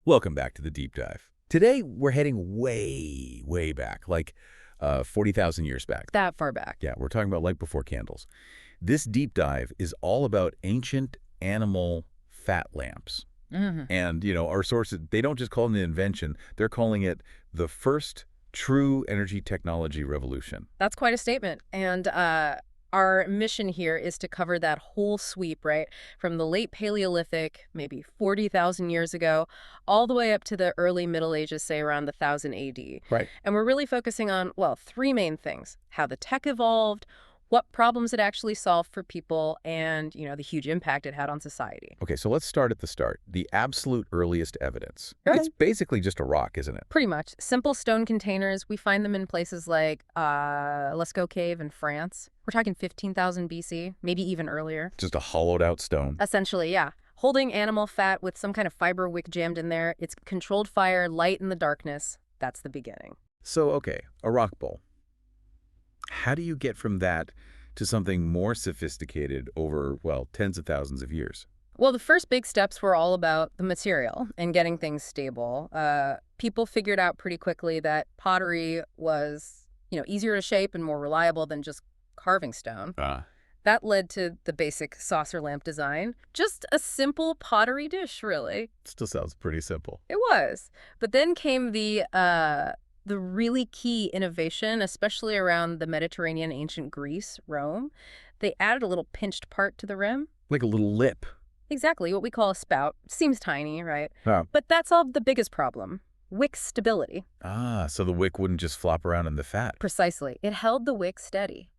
Welcome back to the deep dive. Today, we're heading way, way back, like 40,000 years back. That far back. Yeah, we're talking about light before candles. This deep dive is all about ancient animal fat lamps. And, our sources, they don't just call it an invention, they're calling it the first true energy technology revolution. That's quite a statement. And our mission here is to cover that whole sweep, right? From the late Paleolithic, maybe 40,000 years ago, all the way up to the early Middle Ages, say around the 1000 AD. Right. And we're really focusing on, well, three main things: how the tech evolved, what problems it actually solved for people, and, the huge impact it had on society. Okay, so let's start at the start. The absolute earliest evidence. Okay. It's basically just a rock, isn't it? Pretty much. Simple stone containers. We find them in places like Lascaux Cave in France. We're talking 15,000 BC, maybe even earlier. Just a hollowed out stone. Essentially, yeah. Holding animal fat with some kind of fiber wick jammed in there. It's controlled fire, light in the darkness. That's the beginning. So, okay, a rock bowl. How do you get from that to something more sophisticated over, well, tens of thousands of years? Well, the first big steps were all about the material and getting things stable. People figured out pretty quickly that pottery was, easier to shape and more reliable than just carving stone. That led to the basic saucer lamp design. Just a simple pottery dish, really. Still sounds pretty simple. It was. But then came the really key innovation, especially around the Mediterranean, ancient Greece, Rome. They added a little pinched part to the rim. Like a little lip. Exactly, what we call a spout. Seems tiny, right? Oh. But that solved the biggest problem: wick stability. So the wick wouldn't just flop around in the fat. Precisely. It held the wick steady.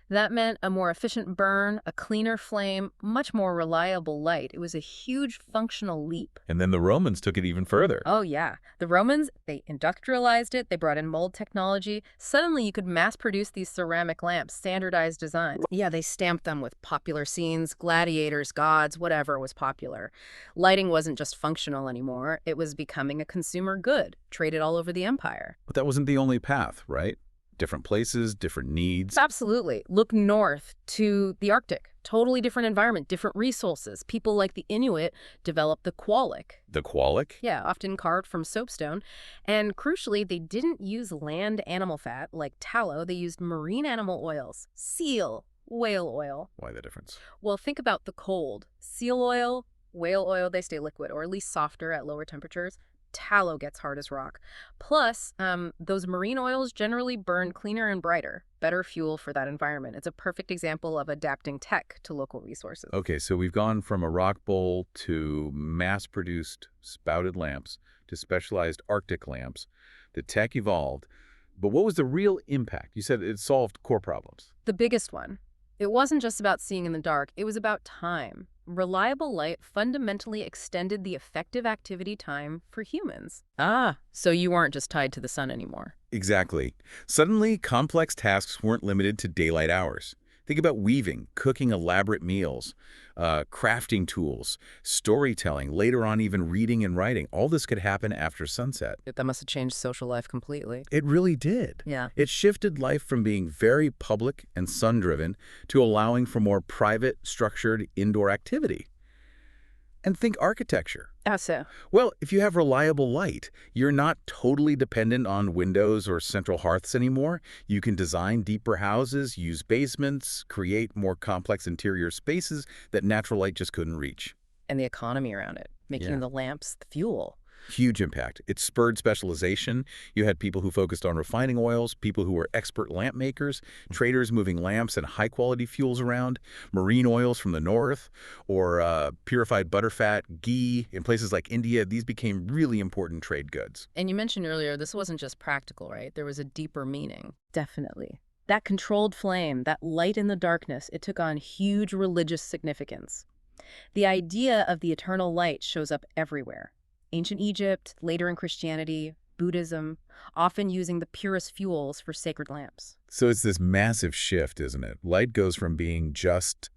That meant a more efficient burn, a cleaner flame, much more reliable light. It was a huge functional leap. And then the Romans took it even further. Oh, yeah. The Romans, they industrialized it. They brought in mold technology. Suddenly, you could mass produce these ceramic lamps, standardized designs. Yeah, they stamped them with popular scenes, gladiators, gods, whatever was popular. Lighting wasn't just functional anymore. It was becoming a consumer good, traded all over the empire. But that wasn't the only path, right? Different places, different needs. Absolutely. Look north to the Arctic. Totally different environment, different resources. People like the Inuit developed the quollic. The quollic? Yeah, often carved from soapstone. And crucially, they didn't use land animal fat like tallow. They used marine animal oils: seal, whale oil. Why the difference? Well, think about the cold. Seal oil, whale oil, they stay liquid, or at least softer at lower temperatures. Tallow gets hard as rock. Plus, those marine oils generally burn cleaner and brighter. Better fuel for that environment. It's a perfect example of adapting tech to local resources. Okay, so we've gone from a rock bowl to mass-produced spouted lamps to specialized Arctic lamps. The tech evolved. But what was the real impact? You said it solved core problems. The biggest one. It wasn't just about seeing in the dark. It was about time. Reliable light fundamentally extended the effective activity time for humans. So you weren't just tied to the sun anymore. Exactly. Suddenly, complex tasks weren't limited to daylight hours. Think about weaving, cooking elaborate meals, crafting tools, storytelling, later on even reading and writing. All this could happen after sunset. That must have changed social life completely. It really did. Yeah. It shifted life from being very public and sun-driven to allowing for more private, structured indoor activity. And think architecture. How so? Well, if you have reliable light, you're not totally dependent on windows or central hearths anymore. You can design deeper houses, use basements, create more complex interior spaces that natural light just couldn't reach. And the economy around it, making the lamps the fuel. Huge impact. It spurred specialization. You had people who focused on refining oils, people who were expert lamp makers, traders moving lamps and high-quality fuels around, marine oils from the north, or purified butterfat, ghee. In places like India, these became really important trade goods. And you mentioned earlier, this wasn't just practical, right? There was a deeper meaning. Definitely. That controlled flame, that light in the darkness, it took on huge religious significance. The idea of the eternal light shows up everywhere. Ancient Egypt, later in Christianity, Buddhism, often using the purest fuels for sacred lamps. So it's this massive shift, isn't it? Light goes from being just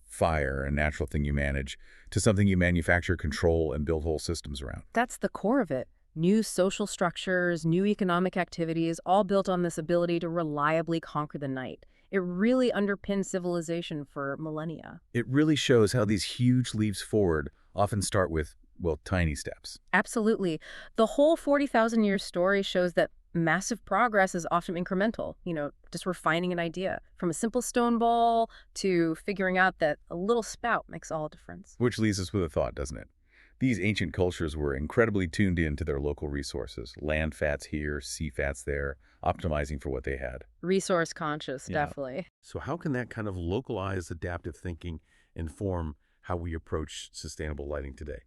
fire, a natural thing you manage, to something you manufacture, control, and build whole systems around. That's the core of it. New social structures, new economic activities, all built on this ability to reliably conquer the night. It really underpinned civilization for millennia. It really shows how these huge leaps forward often start with well, tiny steps. Absolutely. The whole 40,000-year story shows that massive progress is often incremental, just refining an idea. From a simple stone bowl to figuring out that a little spout makes all the difference. Which leaves us with a thought, doesn't it? These ancient cultures were incredibly tuned in to their local resources. Land fats here, sea fats there, optimizing for what they had. Resource conscious, Yeah. definitely. So how can that kind of localized adaptive thinking inform how we approach sustainable lighting today?